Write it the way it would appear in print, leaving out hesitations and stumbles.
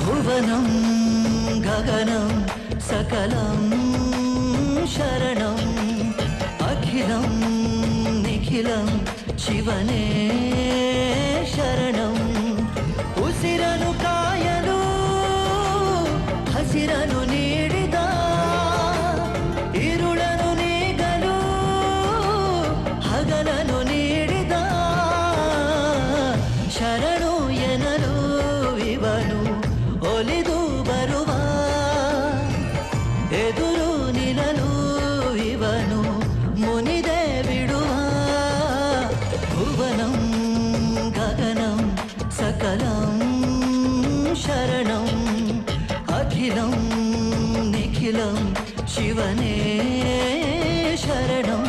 भुवनं गगनं सकलं शरणम् अखिलं निखिलं शिवने शरणम् उसिरनु कायलु हसिरनु नीडिद इरुळनु नीगलु हगलनु नीडिद शरणु एनलु इवनु ಒಲಿದು ಬರುವ ಎದುರು ನಿಲ್ಲಲು ಇವನು ಮುನಿದೆ ಬಿಡುವ ಭುವನಂ ಗಗನಂ ಸಕಲಂ ಶರಣಂ ಅಖಿಲಂ ನಿಖಿಲಂ ಶಿವನೇ ಶರಣಂ